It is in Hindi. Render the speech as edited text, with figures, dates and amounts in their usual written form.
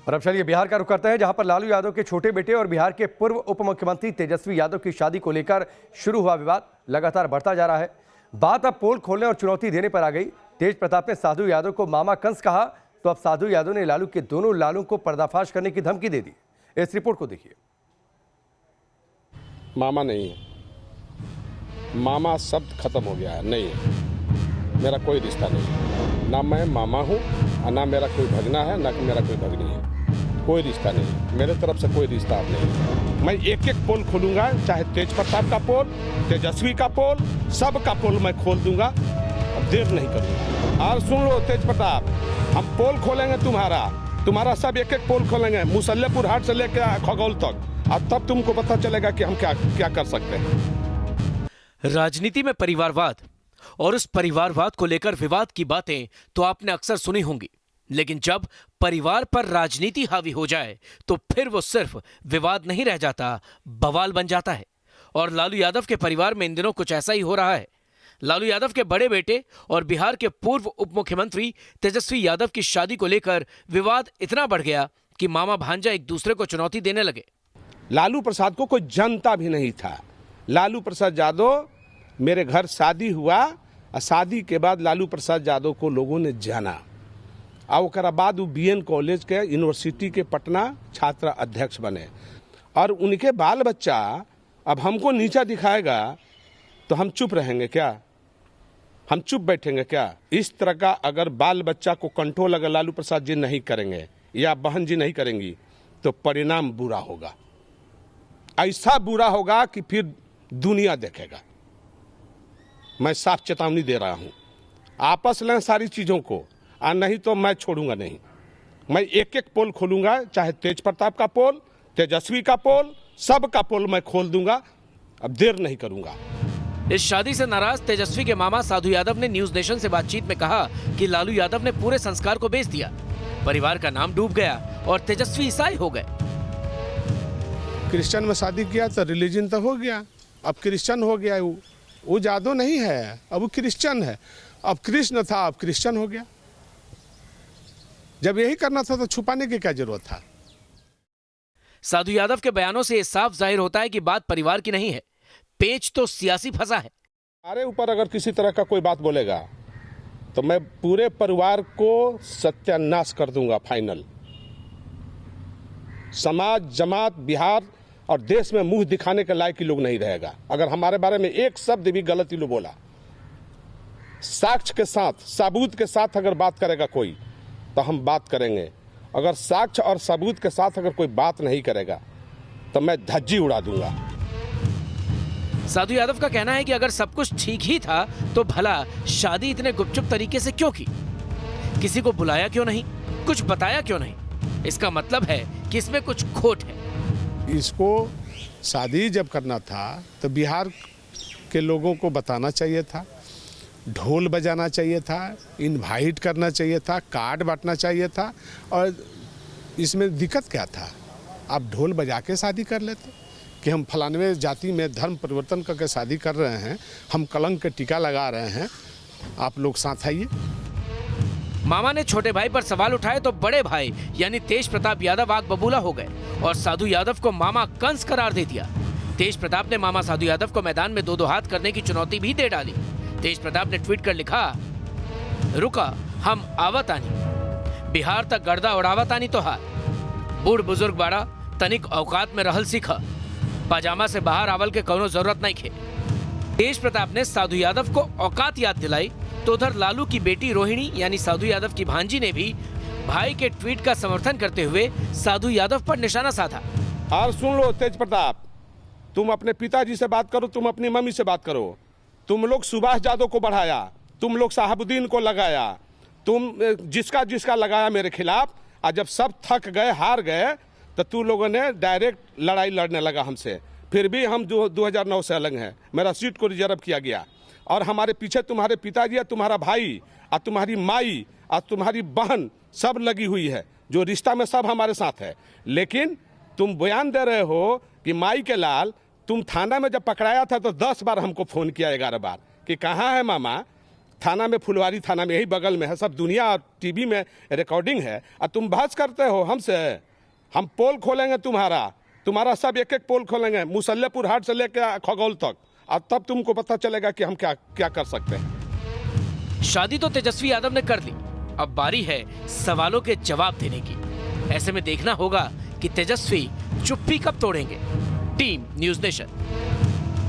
और अब चलिए बिहार का रुख करते हैं, जहां पर लालू यादव के छोटे बेटे और बिहार के पूर्व उप मुख्यमंत्री तेजस्वी यादव की शादी को लेकर शुरू हुआ विवाद लगातार बढ़ता जा रहा है। बात अब पोल खोलने और चुनौती देने पर आ गई। तेज प्रताप ने साधु यादव को मामा कंस कहा, तो अब साधु यादव ने लालू के दोनों लालू को पर्दाफाश करने की धमकी दे दी। इस रिपोर्ट को देखिए। मामा नहीं है, मामा शब्द खत्म हो गया है, नहीं है, मेरा कोई रिश्ता नहीं है। ना मैं मामा हूँ और ना मेरा कोई भगना है, ना कि मेरा कोई भगनी है। कोई रिश्ता नहीं है, मेरे तरफ से कोई रिश्ता अब नहीं है। मैं एक एक पोल खोलूंगा, चाहे तेज प्रताप का पोल, तेजस्वी का पोल, सब का पोल मैं खोल दूंगा। अब देर नहीं करूंगा। और सुन लो तेज प्रताप, हम पोल खोलेंगे तुम्हारा सब एक एक पोल खोलेंगे, मुसल्लेपुर हाट से लेकर खगौल तक। अब तब तुमको पता चलेगा कि हम क्या कर सकते हैं। राजनीति में परिवारवाद और उस परिवारवाद को लेकर विवाद की बातें तो आपने अक्सर सुनी होंगी, लेकिन जब परिवार पर राजनीति हावी हो जाए तो फिर वो सिर्फ विवाद नहीं रह जाता, बवाल बन जाता है। और लालू यादव के परिवार में इन दिनों कुछ ऐसा ही हो रहा है। लालू यादव के बड़े बेटे और बिहार के पूर्व उप मुख्यमंत्री तेजस्वी यादव की शादी को लेकर विवाद इतना बढ़ गया कि मामा भांजा एक दूसरे को चुनौती देने लगे। लालू प्रसाद को कोई जानता भी नहीं था। लालू प्रसाद यादव, मेरे घर शादी हुआ और शादी के बाद लालू प्रसाद यादव को लोगों ने जाना और उसके बाद वो बीएन कॉलेज के यूनिवर्सिटी के पटना छात्र अध्यक्ष बने। और उनके बाल बच्चा अब हमको नीचा दिखाएगा तो हम चुप रहेंगे क्या? हम चुप बैठेंगे क्या? इस तरह का अगर बाल बच्चा को कंट्रोल अगर लालू प्रसाद जी नहीं करेंगे या बहन जी नहीं करेंगी तो परिणाम बुरा होगा। ऐसा बुरा होगा कि फिर दुनिया देखेगा। मैं साफ चेतावनी दे रहा हूं, आपस लें सारी चीजों को, और नहीं तो मैं छोड़ूंगा नहीं। मैं एक एक पोल खोलूंगा, चाहे तेज प्रताप का पोल, तेजस्वी का पोल, सब का पोल मैं खोल दूंगा। अब देर नहीं करूंगा। इस शादी से नाराज तेजस्वी के मामा साधु यादव ने न्यूज नेशन से बातचीत में कहा कि लालू यादव ने पूरे संस्कार को बेच दिया, परिवार का नाम डूब गया और तेजस्वी ईसाई हो गए। क्रिश्चियन में शादी किया तो रिलीजन तो हो गया, अब क्रिश्चियन हो गया। वो यादव नहीं है, अब वो क्रिश्चियन है। अब कृष्ण था, अब क्रिश्चियन हो गया। जब यही करना था तो छुपाने की क्या जरूरत था? साधु यादव के बयानों से साफ जाहिर होता है कि बात परिवार की नहीं है, पेच तो सियासी फंसा है। हमारे ऊपर अगर किसी तरह का कोई बात बोलेगा तो मैं पूरे परिवार को सत्यानाश कर दूंगा, फाइनल। समाज, जमात, बिहार और देश में मुंह दिखाने के लायक ही लोग नहीं रहेगा अगर हमारे बारे में एक शब्द भी गलत ही लोग बोला। साक्ष्य के साथ, सबूत के साथ अगर बात करेगा कोई तो हम बात करेंगे। अगर साक्ष्य और सबूत के साथ अगर कोई बात नहीं करेगा तो मैं धज्जी उड़ा दूंगा। साधु यादव का कहना है कि अगर सब कुछ ठीक ही था तो भला शादी इतने गुपचुप तरीके से क्यों की? किसी को बुलाया क्यों नहीं, कुछ बताया क्यों नहीं? इसका मतलब है कि इसमें कुछ खोट है। इसको शादी जब करना था तो बिहार के लोगों को बताना चाहिए था, ढोल बजाना चाहिए था, इनवाइट करना चाहिए था, कार्ड बांटना चाहिए था। और इसमें दिक्कत क्या था? आप ढोल बजा के शादी कर लेते कि हम फलानवे जाति में धर्म परिवर्तन करके शादी कर रहे हैं, हम कलंक के टीका लगा रहे हैं, आप लोग साथ आइए। मामा ने छोटे भाई पर सवाल उठाए तो बड़े भाई यानी तेज प्रताप यादव आग बबूला हो गए और साधु यादव को मामा कंस करार दे दिया। तेज प्रताप ने मामा साधु यादव को मैदान में दो हाथ करने की चुनौती भी दे डाली। तेज प्रताप ने ट्वीट कर लिखा, रुका हम आवतानी, बिहार तक गर्दा उड़ावतानी तो हार, बूढ़ बुजुर्ग बाड़ा तनिक औकात में रहल सीखा, पाजामा से बाहर आवल के कोनो जरूरत नहीं खे। तेज प्रताप ने साधु यादव को औकात याद दिलाई तो उधर लालू की बेटी रोहिणी यानी साधु यादव की भांजी ने भी भाई के ट्वीट का समर्थन करते हुए साधु यादव पर निशाना साधा। और सुन लो तेज प्रताप, तुम अपने पिताजी से बात करो, तुम अपनी मम्मी से बात करो। तुम लोग सुभाष यादव को बढ़ाया, तुम लोग शहाबुद्दीन को लगाया, तुम जिसका लगाया मेरे खिलाफ। और जब सब थक गए, हार गए तो तुम लोगों ने डायरेक्ट लड़ाई लड़ने लगा हमसे। फिर भी हम 2009 से अलग हैं, मेरा सीट को रिजर्व किया गया। और हमारे पीछे तुम्हारे पिताजी और तुम्हारा भाई और तुम्हारी माई और तुम्हारी बहन सब लगी हुई है, जो रिश्ता में सब हमारे साथ है। लेकिन तुम बयान दे रहे हो कि माई के लाल, तुम थाना में जब पकड़ाया था तो 10 बार हमको फ़ोन किया, 11 बार कि कहाँ है मामा, थाना में, फुलवारी थाना में, यही बगल में है, सब दुनिया और टीवी में रिकॉर्डिंग है, और तुम बहस करते हो हमसे। हम पोल खोलेंगे तुम्हारा सब एक एक पोल खोलेंगे, मुसल्लेपुर हाट से लेकर खगौल तक, और तब तुमको पता चलेगा कि हम क्या क्या कर सकते हैं। शादी तो तेजस्वी यादव ने कर ली, अब बारी है सवालों के जवाब देने की। ऐसे में देखना होगा कि तेजस्वी चुप्पी कब तोड़ेंगे। Team news nation.